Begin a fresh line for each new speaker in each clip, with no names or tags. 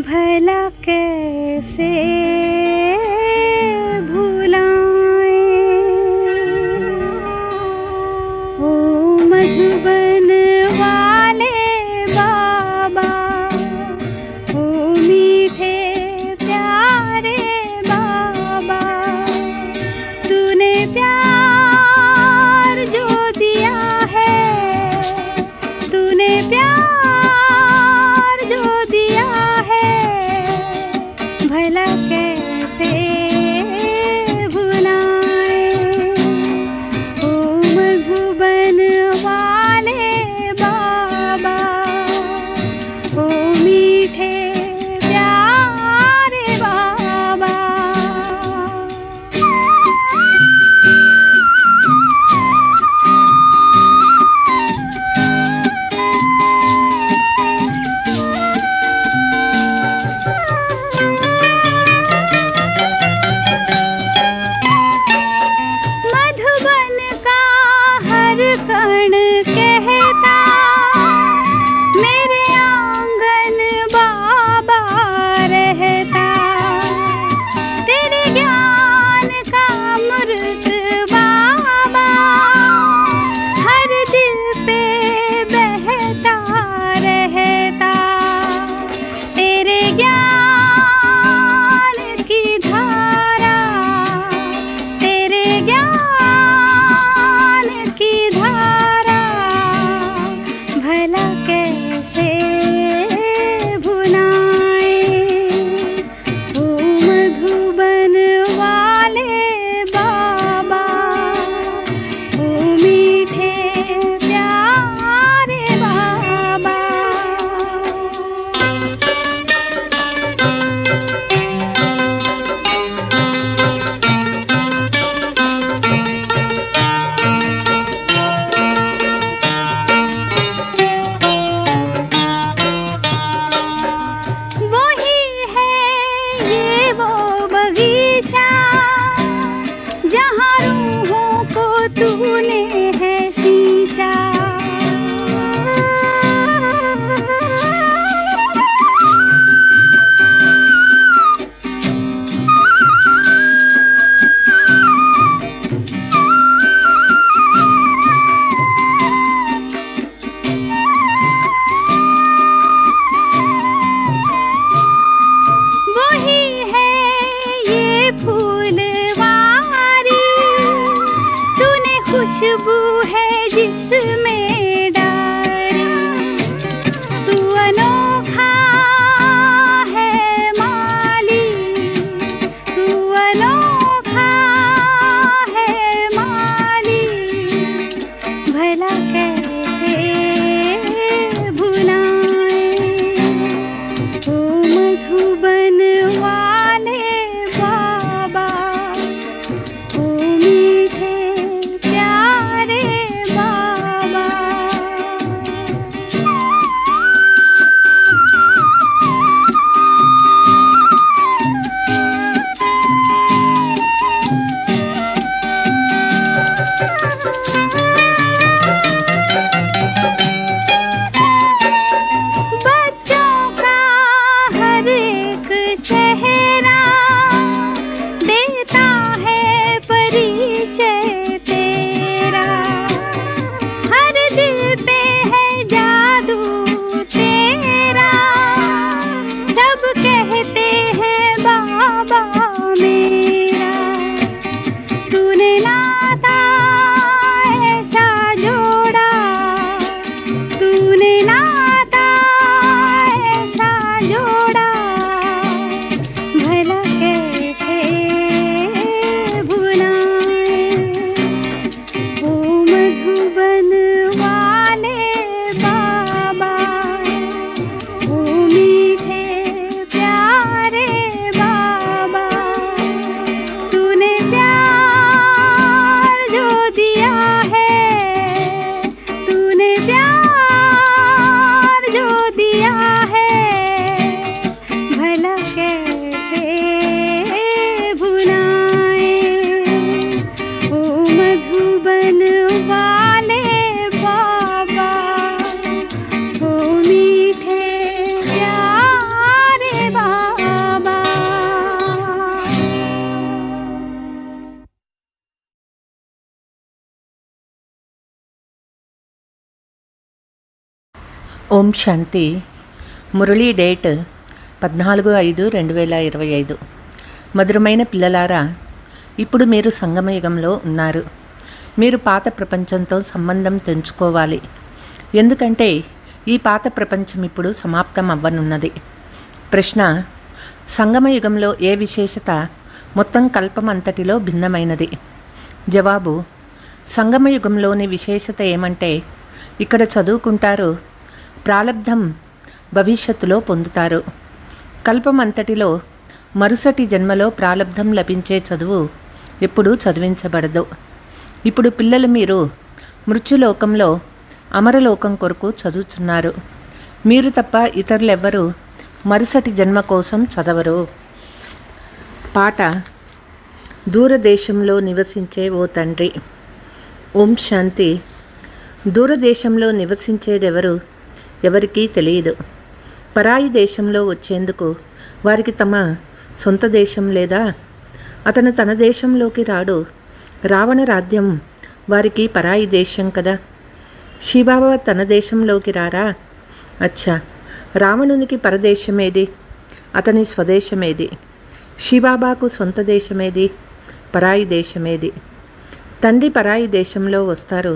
भला कैसे भुलाएं। ओ मधुबन वाले बाबा, ओ मीठे प्यारे बाबा, तूने प्यार जो दिया है, तूने प्यार जो दिया है, भला कैसे भुलाएं। ओ मधुबन वाले बाबा, ओ मीठे प्यारे बाबा। मधुबन का हर कण कहता, मेरे आंगन बाबा रहता। तेरे ज्ञान का अमृत बाबा हर दिल पे बहता रहता। तेरे ज्ञान की धारा, तेरे ज्ञान की धारा, भला कैसे भुलाएं। ओ मधुबन वाले बाबा, ओ मीठे प्यारे बाबा। वही है ये वो बगीचा, जहाँ रूहों को तूने है सींचा। वही है ये फूलवारी, तूने खुशबू है जिसमें डाली। तू अनोखा है माली, तू अनोखा है माली, भला कैसे भुलाएं। ओ मधुबन वाले बाबा, ओ मीठे प्यारे बाबा।
ఓం శాంతి. మురళీ డేట్ 14/5/2025. మధురమైన పిల్లలారా, ఇప్పుడు మీరు సంగమయుగంలో ఉన్నారు. మీరు పాత ప్రపంచంతో సంబంధం తెంచుకోవాలి. ఎందుకంటే ఈ పాత ప్రపంచం ఇప్పుడు సమాప్తం అవ్వనున్నది. ప్రశ్న: సంగమయుగంలో ఏ విశేషత మొత్తం కల్పం అంతటిలో భిన్నమైనది? జవాబు: సంగమయుగంలోని విశేషత ఏమంటే, ఇక్కడ చదువుకుంటారు, ప్రాలబ్ధం భవిష్యత్తులో పొందుతారు. కల్పం అంతటిలో మరుసటి జన్మలో ప్రాలబ్ధం లభించే చదువు ఎప్పుడూ చదివించబడదు. ఇప్పుడు పిల్లలు మీరు మృత్యులోకంలో అమరలోకం కొరకు చదువుతున్నారు. మీరు తప్ప ఇతరులెవ్వరూ మరుసటి జన్మ కోసం చదవరు. పాట: దూరదేశంలో నివసించే ఓ తండ్రి. ఓం శాంతి. దూరదేశంలో నివసించేదెవరు? ఎవరికీ తెలియదు. పరాయి దేశంలో వచ్చేందుకు వారికి తమ సొంత దేశం లేదా? అతను తన దేశంలోకి రాడు. రావణ రాజ్యం వారికి పరాయి దేశం కదా. శివబాబా తన దేశంలోకి రారా? అచ్చా, రావణునికి పరదేశమేది? అతని స్వదేశమేది? శివబాబాకు సొంత దేశమేది? పరాయి దేశమేది? తండ్రి పరాయి దేశంలో వస్తారు.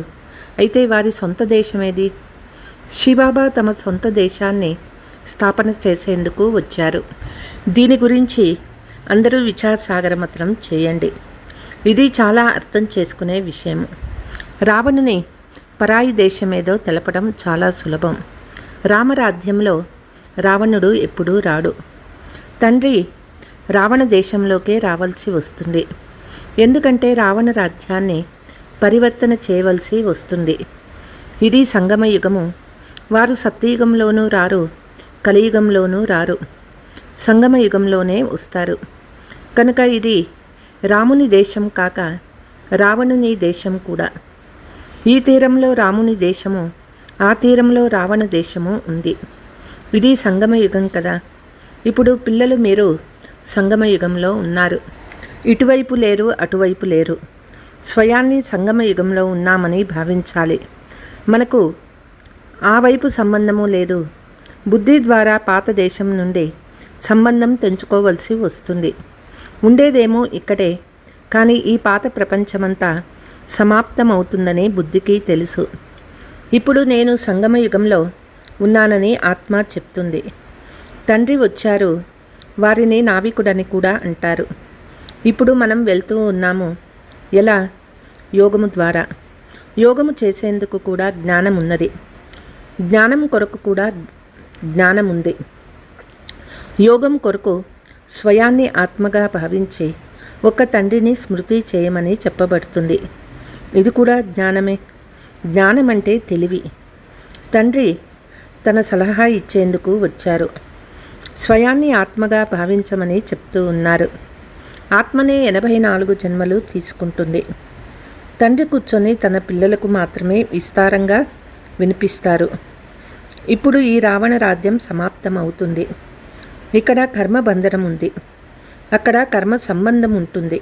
అయితే వారి సొంత దేశమేది? శివబాబా తమ సొంత దేశాన్ని స్థాపన చేసేందుకు వచ్చారు. దీని గురించి అందరూ విచారసాగరమతనం చేయండి. ఇది చాలా అర్థం చేసుకునే విషయం. రావణుని పరాయి దేశమేదో తెలపడం చాలా సులభం. రామరాజ్యంలో రావణుడు ఎప్పుడూ రాడు. తండ్రి రావణ దేశంలోకే రావాల్సి వస్తుంది. ఎందుకంటే రావణ రాజ్యాన్ని పరివర్తన చేయవలసి వస్తుంది. ఇది సంగమయుగము. వారు సత్యయుగంలోనూ రారు, కలియుగంలోనూ రారు, సంగమయుగంలోనే వస్తారు. కనుక ఇది రాముని దేశం కాక రావణుని దేశం కూడా. ఈ తీరంలో రాముని దేశము, ఆ తీరంలో రావణ దేశము ఉంది. ఇది సంగమయుగం కదా. ఇప్పుడు పిల్లలు మీరు సంగమయుగంలో ఉన్నారు. ఇటువైపు లేరు, అటువైపు లేరు. స్వయాన్ని సంగమయుగంలో ఉన్నామని భావించాలి. మనకు ఆ వైపు సంబంధము లేదు. బుద్ధి ద్వారా పాత దేశం నుండి సంబంధం తెంచుకోవలసి వస్తుంది. ఉండేదేమో ఇక్కడే, కానీ ఈ పాత ప్రపంచమంతా సమాప్తమవుతుందని బుద్ధికి తెలుసు. ఇప్పుడు నేను సంగమయుగంలో ఉన్నానని ఆత్మ చెప్తుంది. తండ్రి వచ్చారు, వారిని నావికుడని కూడా అంటారు. ఇప్పుడు మనం వెళ్తూ ఉన్నాము. ఎలా? యోగము ద్వారా. యోగము చేసేందుకు కూడా జ్ఞానం ఉన్నది. జ్ఞానం కొరకు కూడా జ్ఞానం ఉంది. యోగం కొరకు స్వయాన్ని ఆత్మగా భావించి ఒక తండ్రిని స్మృతి చేయమని చెప్పబడుతుంది. ఇది కూడా జ్ఞానమే. జ్ఞానం అంటే తెలివి. తండ్రి తన సలహా ఇచ్చేందుకు వచ్చారు. స్వయాన్ని ఆత్మగా భావించమని చెప్తూ ఉన్నారు. ఆత్మనే 84 జన్మలు తీసుకుంటుంది. తండ్రి కూర్చొని తన పిల్లలకు మాత్రమే విస్తారంగా వినిపిస్తారు. ఇప్పుడు ఈ రావణ రాజ్యం సమాప్తం అవుతుంది. ఇక్కడ కర్మ బంధనం ఉంది, అక్కడ కర్మ సంబంధం ఉంటుంది.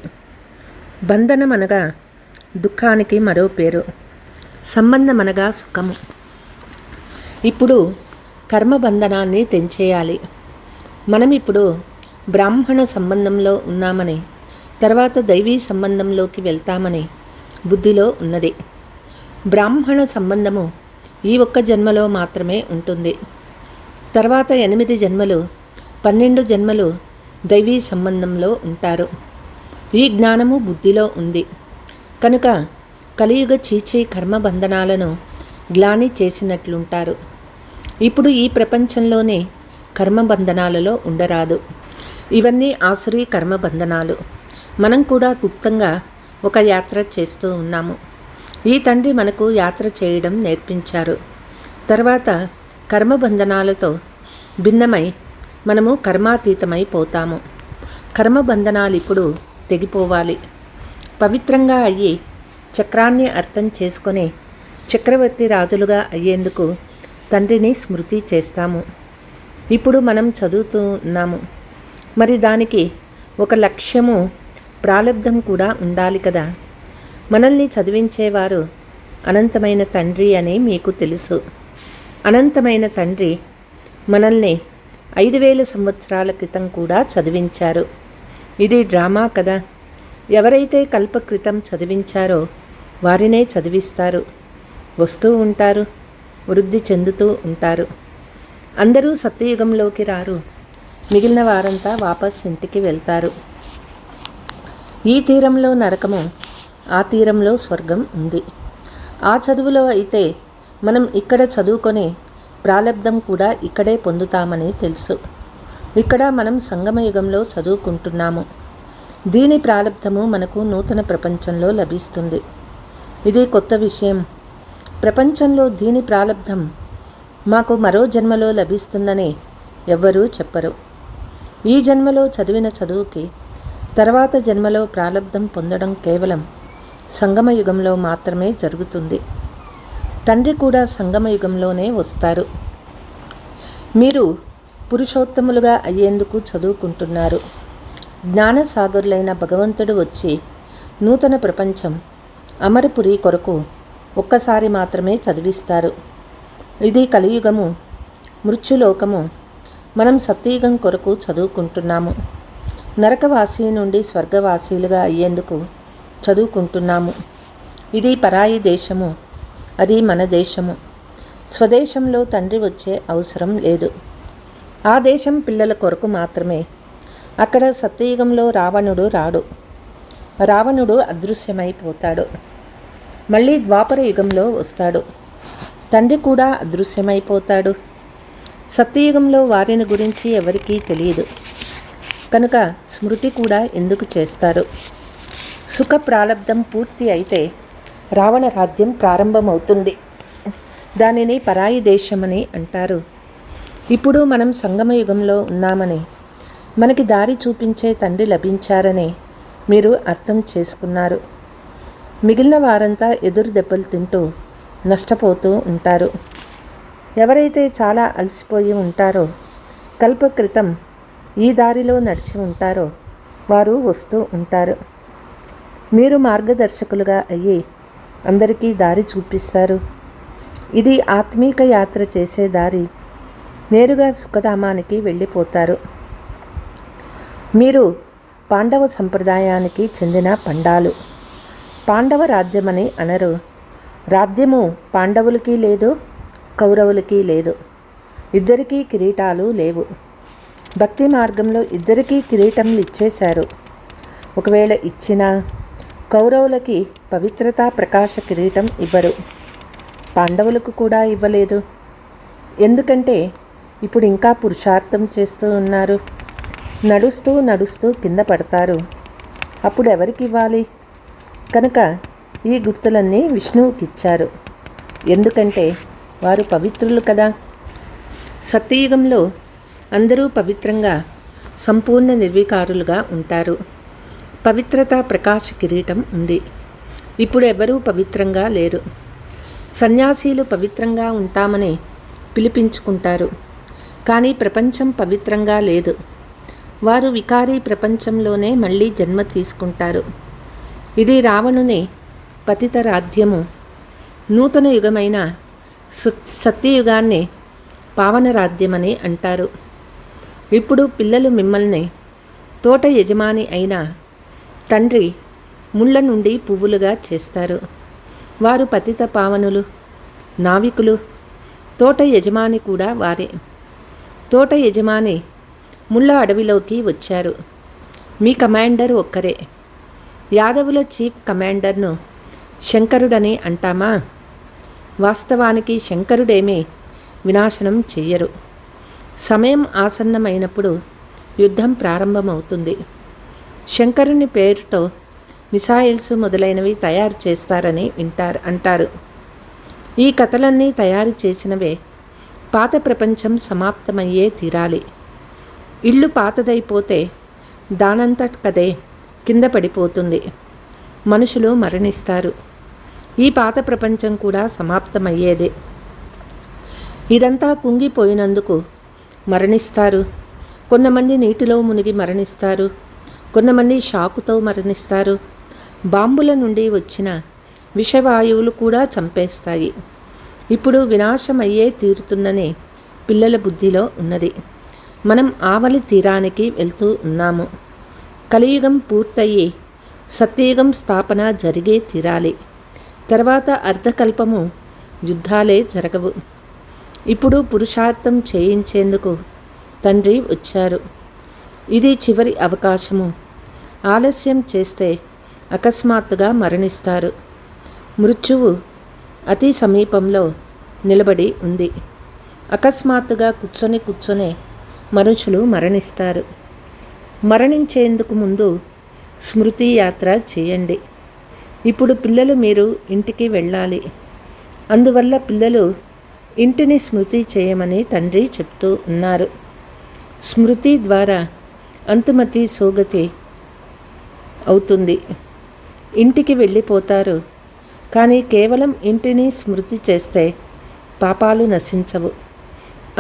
బంధనం అనగా దుఃఖానికి మరో పేరు, సంబంధం అనగా సుఖము. ఇప్పుడు కర్మ బంధనాన్ని తెంచేయాలి. మనం ఇప్పుడు బ్రాహ్మణ సంబంధంలో ఉన్నామని, తర్వాత దైవీ సంబంధంలోకి వెళ్తామని బుద్ధిలో ఉన్నది. బ్రాహ్మణ సంబంధము ఈ ఒక్క జన్మలో మాత్రమే ఉంటుంది. తర్వాత 8 జన్మలు, 12 జన్మలు దైవీ సంబంధంలో ఉంటారు. ఈ జ్ఞానము బుద్ధిలో ఉంది. కనుక కలియుగ చీచీ కర్మబంధనాలను గ్లాని చేసినట్లుంటారు. ఇప్పుడు ఈ ప్రపంచంలోనే కర్మబంధనాలలో ఉండరాదు. ఇవన్నీ ఆసురీ కర్మబంధనాలు. మనం కూడా గుప్తంగా ఒక యాత్ర చేస్తూ ఉన్నాము. ఈ తండ్రి మనకు యాత్ర చేయడం నేర్పించారు. తర్వాత కర్మబంధనాలతో భిన్నమై మనము కర్మాతీతమై పోతాము. కర్మబంధనాలు ఇప్పుడు తెగిపోవాలి. పవిత్రంగా అయ్యి చక్రాన్ని అర్థం చేసుకొని చక్రవర్తి రాజులుగా అయ్యేందుకు తండ్రిని స్మృతి చేస్తాము. ఇప్పుడు మనం చదువుతూ ఉన్నాము. మరి దానికి ఒక లక్ష్యము, ప్రాలబ్ధం కూడా ఉండాలి కదా. మనల్ని చదివించేవారు అనంతమైన తండ్రి అని మీకు తెలుసు. అనంతమైన తండ్రి మనల్ని 5000 సంవత్సరాల క్రితం కూడా చదివించారు. ఇది డ్రామా కదా. ఎవరైతే కల్పక్రితం చదివించారో వారినే చదివిస్తారు. వస్తూ ఉంటారు, వృద్ధి చెందుతూ ఉంటారు. అందరూ సత్యయుగంలోకి రారు. మిగిలిన వారంతా వాపస్ ఇంటికి వెళ్తారు. ఈ తీరంలో నరకము, ఆ తీరంలో స్వర్గం ఉంది. ఆ చదువులో అయితే మనం ఇక్కడ చదువుకొని ప్రాలబ్ధం కూడా ఇక్కడే పొందుతామని తెలుసు. ఇక్కడ మనం సంగమయుగంలో చదువుకుంటున్నాము. దీని ప్రాలబ్ధము మనకు నూతన ప్రపంచంలో లభిస్తుంది. ఇది కొత్త విషయం. ప్రపంచంలో దీని ప్రాలబ్ధం మాకు మరో జన్మలో లభిస్తుందని ఎవ్వరూ చెప్పరు. ఈ జన్మలో చదివిన చదువుకి తర్వాత జన్మలో ప్రాలబ్ధం పొందడం కేవలం సంగమయుగంలో మాత్రమే జరుగుతుంది. తండ్రి కూడా సంగమయుగంలోనే వస్తారు. మీరు పురుషోత్తములుగా అయ్యేందుకు చదువుకుంటున్నారు. జ్ఞానసాగరులైన భగవంతుడు వచ్చి నూతన ప్రపంచం అమరపురి కొరకు ఒక్కసారి మాత్రమే చదివిస్తారు. ఇది కలియుగము, మృత్యులోకము. మనం సత్యయుగం కొరకు చదువుకుంటున్నాము. నరకవాసి నుండి స్వర్గవాసీలుగా అయ్యేందుకు చదువుకుంటున్నాము. ఇది పరాయి దేశము, అది మన దేశము. స్వదేశంలో తండ్రి వచ్చే అవసరం లేదు. ఆ దేశం పిల్లల కొరకు మాత్రమే. అక్కడ సత్యయుగంలో రావణుడు రాడు. రావణుడు అదృశ్యమైపోతాడు. మళ్ళీ ద్వాపర యుగంలో వస్తాడు. తండ్రి కూడా అదృశ్యమైపోతాడు. సత్యయుగంలో వారిని గురించి ఎవరికీ తెలియదు. కనుక స్మృతి కూడా ఎందుకు చేస్తారు? సుఖ ప్రాలబ్ధం పూర్తి అయితే రావణ రాజ్యం ప్రారంభమవుతుంది. దానిని పరాయి దేశమని అంటారు. ఇప్పుడు మనం సంగమయుగంలో ఉన్నామని, మనకి దారి చూపించే తండ్రి లభించారని మీరు అర్థం చేసుకున్నారు. మిగిలిన వారంతా ఎదురు దెబ్బలు తింటూ నష్టపోతూ ఉంటారు. ఎవరైతే చాలా అలసిపోయి ఉంటారో, కల్పక్రితం ఈ దారిలో నడిచి ఉంటారో వారు వస్తూ ఉంటారు. మీరు మార్గదర్శకులుగా అయ్యి అందరికీ దారి చూపిస్తారు. ఇది ఆత్మీక యాత్ర చేసే దారి. నేరుగా సుఖధామానికి వెళ్ళిపోతారు. మీరు పాండవ సంప్రదాయానికి చెందిన పండాలు. పాండవ రాజ్యమని అనరు. రాజ్యము పాండవులకి లేదు, కౌరవులకి లేదు. ఇద్దరికీ కిరీటాలు లేవు. భక్తి మార్గంలో ఇద్దరికీ కిరీటంలు ఇచ్చేశారు. ఒకవేళ ఇచ్చినా కౌరవులకి పవిత్రతా ప్రకాశ కిరీటం ఇవ్వరు. పాండవులకు కూడా ఇవ్వలేదు. ఎందుకంటే ఇప్పుడు ఇంకా పురుషార్థం చేస్తూ ఉన్నారు. నడుస్తూ నడుస్తూ కింద పడతారు. అప్పుడు ఎవరికి ఇవ్వాలి? కనుక ఈ గుర్తులన్నీ విష్ణువుకి ఇచ్చారు. ఎందుకంటే వారు పవిత్రులు కదా. సత్యయుగంలో అందరూ పవిత్రంగా సంపూర్ణ నిర్వికారులుగా ఉంటారు. పవిత్రత ప్రకాశ కిరీటం ఉంది. ఇప్పుడు ఎవరూ పవిత్రంగా లేరు. సన్యాసీలు పవిత్రంగా ఉంటామని పిలిపించుకుంటారు. కానీ ప్రపంచం పవిత్రంగా లేదు. వారు వికారీ ప్రపంచంలోనే మళ్ళీ జన్మ తీసుకుంటారు. ఇది రావణుని పతిత రాజ్యము. నూతన యుగమైన సత్యయుగాన్ని పావన రాజ్యమని అంటారు. ఇప్పుడు పిల్లలు మిమ్మల్ని తోట యజమాని అయిన తండ్రి ముళ్ళ నుండి పువ్వులుగా చేస్తారు. వారు పతిత పావనులు, నావికులు. తోట యజమాని కూడా వారే. తోట యజమాని ముళ్ళ అడవిలోకి వచ్చారు. మీ కమాండర్ ఒక్కరే. యాదవుల చీఫ్ కమాండర్ను శంకరుడని అంటామా? వాస్తవానికి శంకరుడేమీ వినాశనం చెయ్యరు. సమయం ఆసన్నమైనప్పుడు యుద్ధం ప్రారంభమవుతుంది. శంకరుని పేరుతో మిసైల్స్ మొదలైనవి తయారు చేస్తారని అంటారు. ఈ కథలన్నీ తయారు చేసినవే. పాత ప్రపంచం సమాప్తమయ్యే తీరాలి. ఇల్లు పాతదైపోతే దానంతటదే కింద పడిపోతుంది. మనుషులు మరణిస్తారు. ఈ పాత ప్రపంచం కూడా సమాప్తమయ్యేదే. ఇదంతా కుంగిపోయినందుకు మరణిస్తారు. కొంతమంది నీటిలో మునిగి మరణిస్తారు. కొంతమంది షాకుతో మరణిస్తారు. బాంబుల నుండి వచ్చిన విషవాయువులు కూడా చంపేస్తాయి. ఇప్పుడు వినాశమయ్యే తీరుతుందని పిల్లల బుద్ధిలో ఉన్నది. మనం ఆవలి తీరానికి వెళ్తూ ఉన్నాము. కలియుగం పూర్తయి సత్యయుగం స్థాపన జరిగే తీరాలి. తర్వాత అర్ధకల్పము యుద్ధాలే జరగవు. ఇప్పుడు పురుషార్థం చేయించేందుకు తండ్రి వచ్చారు. ఇది చివరి అవకాశము. ఆలస్యం చేస్తే అకస్మాత్తుగా మరణిస్తారు. మృత్యువు అతి సమీపంలో నిలబడి ఉంది. అకస్మాత్తుగా కూర్చొని మనుషులు మరణిస్తారు. మరణించేందుకు ముందు స్మృతి యాత్ర చేయండి. ఇప్పుడు పిల్లలు మీరు ఇంటికి వెళ్ళాలి. అందువల్ల పిల్లలు ఇంటిని స్మృతి చేయమని తండ్రి చెప్తూ ఉన్నారు. స్మృతి ద్వారా అంతుమతి సోగతి అవుతుంది. ఇంటికి వెళ్ళిపోతారు. కానీ కేవలం ఇంటిని స్మృతి చేస్తే పాపాలు నశించవు.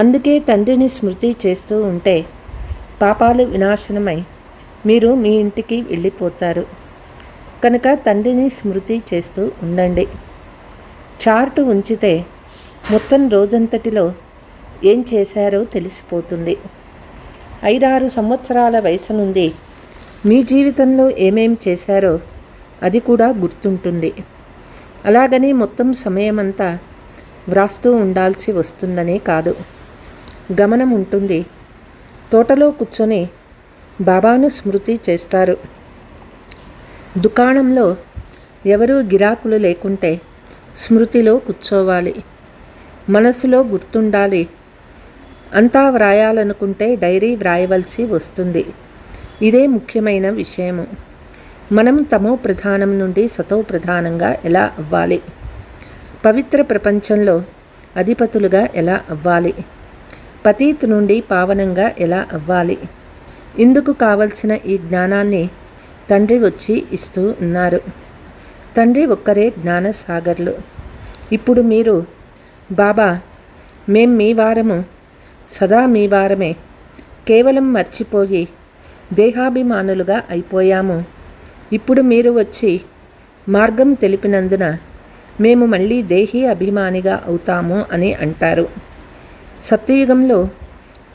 అందుకే తండ్రిని స్మృతి చేస్తూ ఉంటే పాపాలు వినాశనమై మీరు మీ ఇంటికి వెళ్ళిపోతారు. కనుక తండ్రిని స్మృతి చేస్తూ ఉండండి. చార్టు ఉంచితే మొత్తం రోజంతటిలో ఏం చేశారో తెలిసిపోతుంది. 5-6 సంవత్సరాల వయసు నుండి మీ జీవితంలో ఏమేం చేశారో అది కూడా గుర్తుంటుంది. అలాగని మొత్తం సమయమంతా వ్రాస్తూ ఉండాల్సి వస్తుందని కాదు. గమనం ఉంటుంది. తోటలో కూర్చొని బాబాను స్మృతి చేస్తారు. దుకాణంలో ఎవరూ గిరాకులు లేకుంటే స్మృతిలో కూర్చోవాలి. మనసులో గుర్తుండాలి. అంతా వ్రాయాలనుకుంటే డైరీ వ్రాయవలసి వస్తుంది. ఇదే ముఖ్యమైన విషయము. మనం తమో ప్రధానం నుండి సతో ప్రధానంగా ఎలా అవ్వాలి? పవిత్ర ప్రపంచంలో అధిపతులుగా ఎలా అవ్వాలి? పతీత్ నుండి పావనంగా ఎలా అవ్వాలి? ఇందుకు కావలసిన ఈ జ్ఞానాన్ని తండ్రి వచ్చి ఇస్తూ ఉన్నారు. తండ్రి ఒక్కరే జ్ఞానసాగర్లు. ఇప్పుడు మీరు బాబా మేం మీ వారము, సదా మీ వారమే, కేవలం మర్చిపోయి దేహాభిమానులుగా అయిపోయాము. ఇప్పుడు మీరు వచ్చి మార్గం తెలిపినందున మేము మళ్ళీ దేహీ అభిమానిగా అవుతాము అని అంటారు. సత్యయుగంలో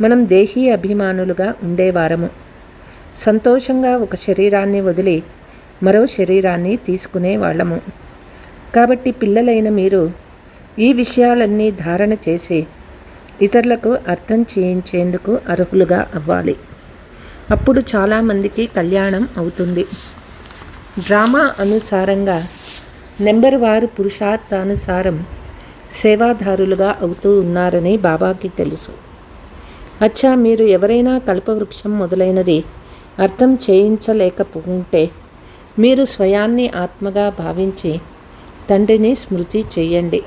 మనం దేహీ అభిమానులుగా ఉండేవారము. సంతోషంగా ఒక శరీరాన్ని వదిలి మరో శరీరాన్ని తీసుకునేవాళ్ళము. కాబట్టి పిల్లలైన మీరు ఈ విషయాలన్నీ ధారణ చేసి ఇతరులకు అర్థం చేయించేందుకు అర్హులుగా అవ్వాలి. అప్పుడు చాలామందికి కళ్యాణం అవుతుంది. డ్రామా అనుసారంగా నెంబర్ వారు పురుషార్థానుసారం సేవాదారులుగా అవుతూ ఉన్నారని బాబాకి తెలుసు. అచ్చా, మీరు ఎవరైనా కల్పవృక్షం మొదలైనది అర్థం చేయించలేకపోతే మీరు స్వయాన్ని ఆత్మగా భావించి తండ్రిని స్మృతి చేయండి.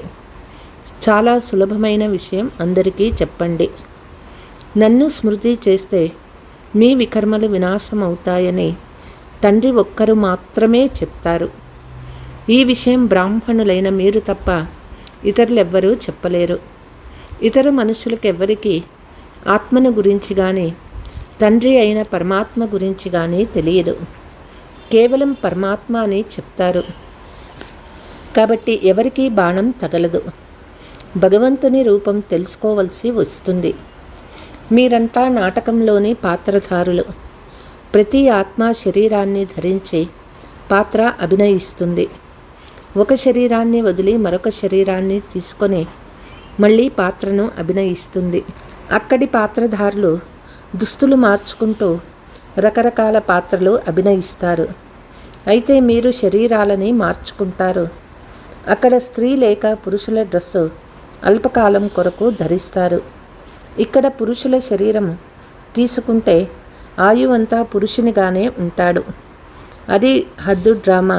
చాలా సులభమైన విషయం అందరికీ చెప్పండి. నన్ను స్మృతి చేస్తే మీ వికర్మలు వినాశం అవుతాయని తండ్రి ఒక్కరు మాత్రమే చెప్తారు. ఈ విషయం బ్రాహ్మణులైన మీరు తప్ప ఇతరులెవ్వరూ చెప్పలేరు. ఇతర మనుషులకెవ్వరికీ ఆత్మను గురించి కానీ తండ్రి అయిన పరమాత్మ గురించి కానీ తెలియదు. కేవలం పరమాత్మ అని చెప్తారు. కాబట్టి ఎవరికీ బాణం తగలదు. భగవంతుని రూపం తెలుసుకోవలసి వస్తుంది. మీరంతా నాటకంలోని పాత్రధారులు. ప్రతి ఆత్మ శరీరాన్ని ధరించి పాత్ర అభినయిస్తుంది. ఒక శరీరాన్ని వదిలి మరొక శరీరాన్ని తీసుకొని మళ్ళీ పాత్రను అభినయిస్తుంది. అక్కడి పాత్రధారులు దుస్తులు మార్చుకుంటూ రకరకాల పాత్రలు అభినయిస్తారు. అయితే మీరు శరీరాలని మార్చుకుంటారు. అక్కడ స్త్రీ లేక పురుషుల డ్రెస్సు అల్పకాలం కొరకు ధరిస్తారు. ఇక్కడ పురుషుల శరీరం తీసుకుంటే ఆయువంతా పురుషునిగానే ఉంటాడు. అది హద్దు డ్రామా,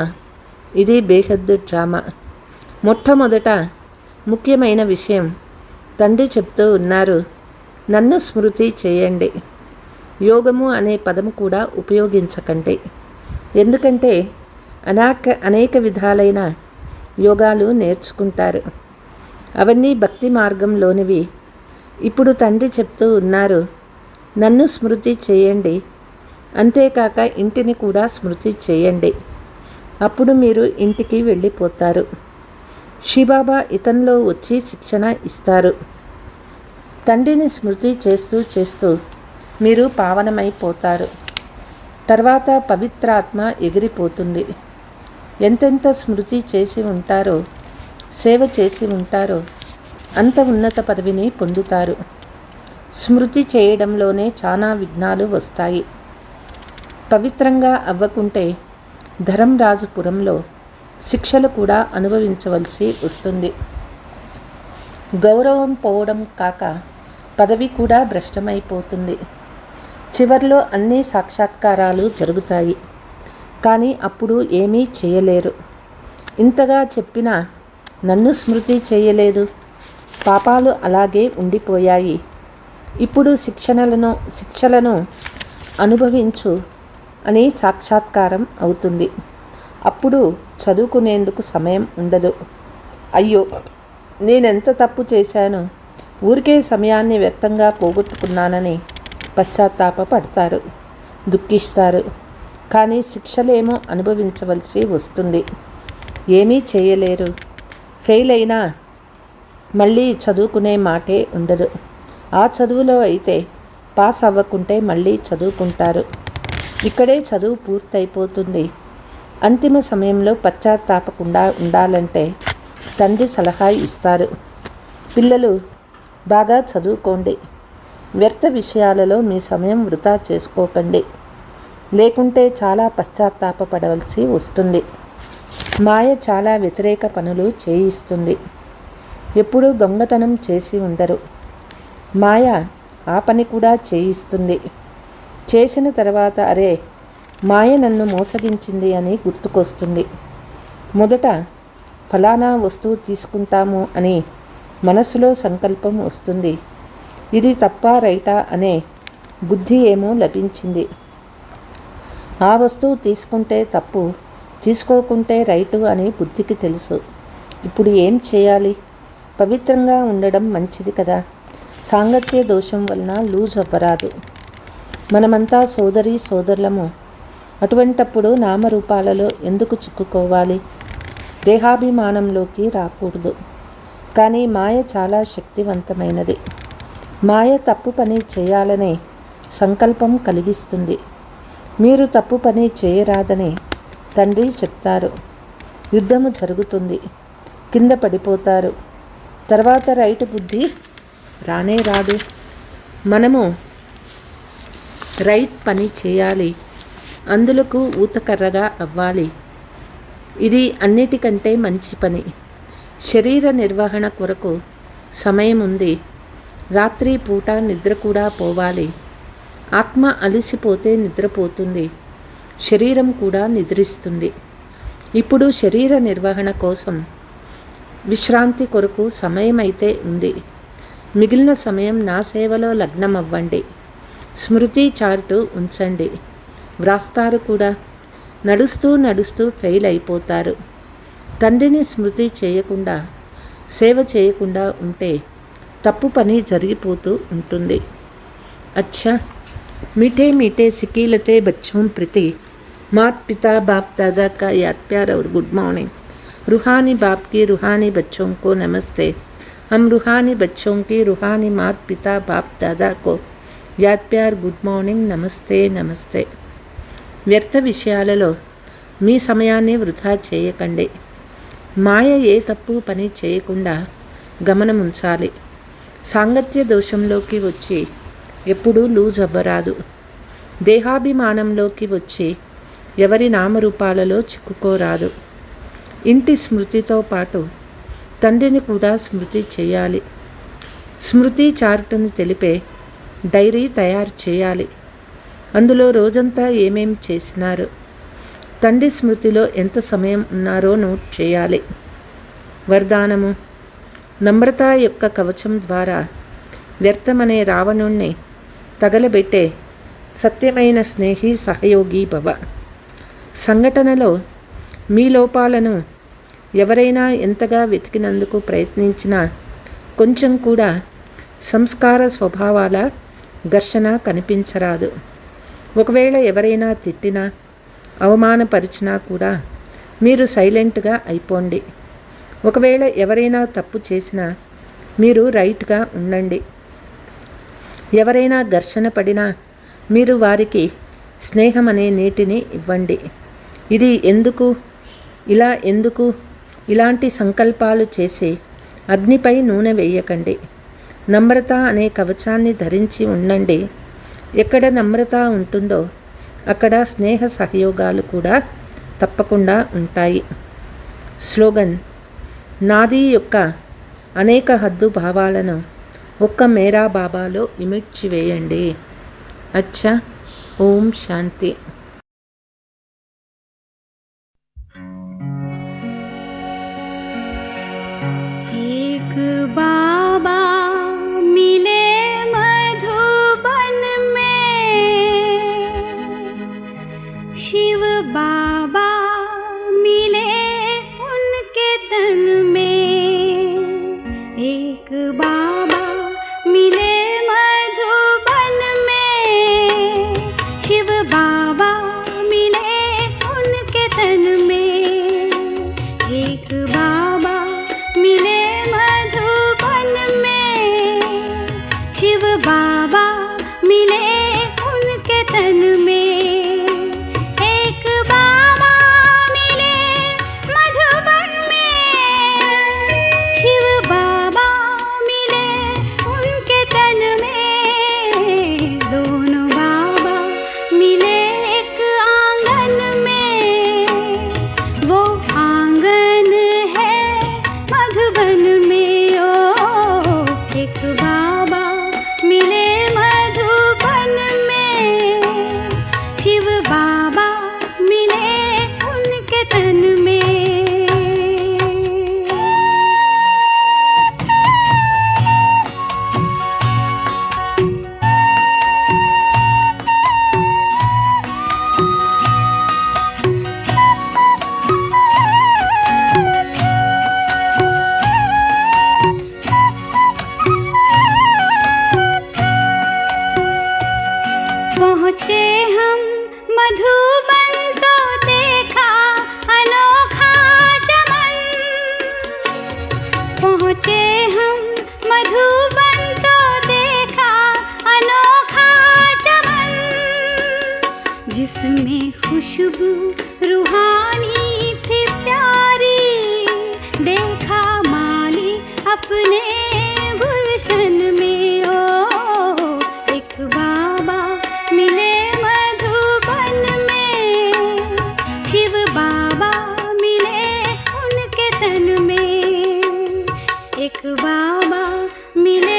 ఇది బేహద్దు డ్రామా. మొట్టమొదట ముఖ్యమైన విషయం తండ్రి చెప్తూ ఉన్నారు, నన్ను స్మృతి చేయండి. యోగము అనే పదము కూడా ఉపయోగించకండి. ఎందుకంటే అనేక విధాలైన యోగాలు నేర్చుకుంటారు. అవన్నీ భక్తి మార్గంలోనివి. ఇప్పుడు తండ్రి చెప్తూ ఉన్నారు, నన్ను స్మృతి చేయండి. అంతేకాక ఇంటిని కూడా స్మృతి చేయండి. అప్పుడు మీరు ఇంటికి వెళ్ళిపోతారు. శివబాబా ఇతనిలో వచ్చి శిక్షణ ఇస్తారు. తండ్రిని స్మృతి చేస్తూ చేస్తూ మీరు పావనమైపోతారు. తర్వాత పవిత్రాత్మ ఎగిరిపోతుంది. ఎంతెంత స్మృతి చేసి ఉంటారో, సేవ చేసి ఉంటారో అంత ఉన్నత పదవిని పొందుతారు. స్మృతి చేయడంలోనే చాలా విఘ్నాలు వస్తాయి. పవిత్రంగా అవ్వకుంటే ధర్మరాజుపురంలో శిక్షలు కూడా అనుభవించవలసి వస్తుంది. గౌరవం పోవడం కాక పదవి కూడా భ్రష్టమైపోతుంది. చివర్లో అన్ని సాక్షాత్కారాలు జరుగుతాయి, కానీ అప్పుడు ఏమీ చేయలేరు. ఇంతగా చెప్పినా నన్ను స్మృతి చేయలేదు, పాపాలు అలాగే ఉండిపోయాయి, ఇప్పుడు శిక్షలను అనుభవించు అని సాక్షాత్కారం అవుతుంది. అప్పుడు చదువుకునేందుకు సమయం ఉండదు. అయ్యో, నేనెంత తప్పు చేశాను, ఊరికే సమయాన్ని వ్యర్థంగా పోగొట్టుకున్నానని పశ్చాత్తాపపడతారు, దుఃఖిస్తారు. కానీ శిక్షలేమో అనుభవించవలసి వస్తుంది. ఏమీ చేయలేరు. ఫెయిల్ అయినా మళ్ళీ చదువుకునే మాటే ఉండదు. ఆ చదువులో అయితే పాస్ అవ్వకుంటే మళ్ళీ చదువుకుంటారు. ఇక్కడే చదువు పూర్తయిపోతుంది. అంతిమ సమయంలో పశ్చాత్తాపకుండా ఉండాలంటే తండ్రి సలహా ఇస్తారు. పిల్లలు, బాగా చదువుకోండి, వ్యర్థ విషయాలలో మీ సమయం వృధా చేసుకోకండి, లేకుంటే చాలా పశ్చాత్తాపపడవలసి వస్తుంది. మాయ చాలా వ్యతిరేక పనులు చేయిస్తుంది. ఎప్పుడూ దొంగతనం చేసి ఉండరు. మాయ ఆ పని కూడా చేయిస్తుంది. చేసిన తర్వాత అరే, మాయ నన్ను మోసగించింది అని గుర్తుకొస్తుంది. మొదట ఫలానా వస్తువు తీసుకుంటాము అని మనసులో సంకల్పం వస్తుంది. ఇది తప్పా రైటా అనే బుద్ధి ఏమో లభించింది. ఆ వస్తువు తీసుకుంటే తప్పు, తీసుకోకుంటే రైటు అని బుద్ధికి తెలుసు. ఇప్పుడు ఏం చేయాలి? పవిత్రంగా ఉండడం మంచిది కదా. సాంగత్య దోషం వలన లూజ్ అవ్వరాదు. మనమంతా సోదరి సోదరులము. అటువంటప్పుడు నామరూపాలలో ఎందుకు చిక్కుకోవాలి? దేహాభిమానంలోకి రాకూడదు. కానీ మాయ చాలా శక్తివంతమైనది. మాయ తప్పు పని చేయాలనే సంకల్పం కలిగిస్తుంది. మీరు తప్పు పని చేయరాదని తండ్రి చెప్తారు. యుద్ధము జరుగుతుంది, కింద పడిపోతారు. తర్వాత రైటు బుద్ధి రానే రాదు. మనము రైట్ పని చేయాలి, అందులకు ఊతకర్రగా అవ్వాలి. ఇది అన్నిటికంటే మంచి పని. శరీర నిర్వహణ కొరకు సమయం ఉంది. రాత్రి పూట నిద్ర కూడా పోవాలి. ఆత్మ అలసిపోతే నిద్రపోతుంది, శరీరం కూడా నిద్రిస్తుంది. ఇప్పుడు శరీర నిర్వహణ కోసం విశ్రాంతి కొరకు సమయం అయితే ఉంది. మిగిలిన సమయం నా సేవలో లగ్నమవ్వండి. స్మృతి చార్టు ఉంచండి. వ్రాస్తారు కూడా. నడుస్తూ నడుస్తూ ఫెయిల్ అయిపోతారు. తండ్రిని స్మృతి చేయకుండా, సేవ చేయకుండా ఉంటే తప్పు పని జరిగిపోతూ ఉంటుంది. अच्छा, मीठे मीठे सिकीलते बच्चों प्रति मात पिता बाप दादा का याद प्यार और गुड मॉर्निंग. रूहानी बाप की रूहानी बच्चों को नमस्ते. हम रूहानी बच्चों की रूहानी मात पिता बाप दादा को याद प्यार गुड మార్నింగ్ నమస్తే నమస్తే. వ్యర్థ విషయాలలో మీ సమయాన్ని వృధా చేయకండి. మాయ ఏ తప్పు పని చేయకుండా గమనముంచాలి. సాంగత్య దోషంలోకి వచ్చి ఎప్పుడూ లూజ్ అవ్వరాదు. దేహాభిమానంలోకి వచ్చి ఎవరి నామరూపాలలో చిక్కుకోరాదు. ఇంటి స్మృతితో పాటు తండ్రిని కూడా స్మృతి చేయాలి. స్మృతి చార్టును తెలిపే డైరీ తయారు చేయాలి. అందులో రోజంతా ఏమేం చేసినారు, తండ్రి స్మృతిలో ఎంత సమయం ఉన్నారో నోట్ చేయాలి. వరదానము: నమ్రత యొక్క కవచం ద్వారా వ్యర్థమనే రావణుణ్ణి తగలబెట్టే సత్యమైన స్నేహి సహయోగి భవ. సంఘటనలో మీ లోపాలను ఎవరైనా ఎంతగా వెతికినందుకు ప్రయత్నించినా కొంచెం కూడా సంస్కార స్వభావాల ఘర్షణ కనిపించరాదు. ఒకవేళ ఎవరైనా తిట్టినా, అవమానపరిచినా కూడా మీరు సైలెంట్గా అయిపోండి. ఒకవేళ ఎవరైనా తప్పు చేసినా మీరు రైట్గా ఉండండి. ఎవరైనా ఘర్షణ పడినా మీరు వారికి స్నేహం అనే నీటిని ఇవ్వండి. ఇది ఎందుకు, ఇలా ఎందుకు, ఇలాంటి సంకల్పాలు చేసి అగ్నిపై నూనె వేయకండి. నమ్రత అనే కవచాన్ని ధరించి ఉండండి. ఎక్కడ నమ్రత ఉంటుందో అక్కడ స్నేహ సహయోగాలు కూడా తప్పకుండా ఉంటాయి. స్లోగన్: నాది యొక్క అనేక హద్దు భావాలను ఒక్క మేరా బాబాలో ఇమిడ్చివేయండి. అచ్చా. ఓం శాంతి.
एक बाबा मिले मधुबन में, शिव बाबा मिले उनके तन में। एक बाबा मिले मधुबन में, शिव बाबा मिले उनके तन में। एक बाबा मिले मधुबन में, शिव बाबा मिले उनके तन में। एक बाबा मिले मधुबन में, शिव बाबा मिले उनके तन में। दोनों बाबा मिले एक आंगन में, वो आंगन है मधुबन में। ओ एक बाबा मिले मधुबन में, शिव बाबा मिले उनके तन में। पहुँचे हम मधुबन तो देखा अनोखा चमन। पहुँचे हम मधुबन तो देखा अनोखा चमन, जिसमें खुशबू रूहानी थी प्यारी। देखा माली अपने गुलशन में। ओ एक बाबा मिले मधुबन में, शिव बाबा मिले उनके तन में। एक बाबा मिले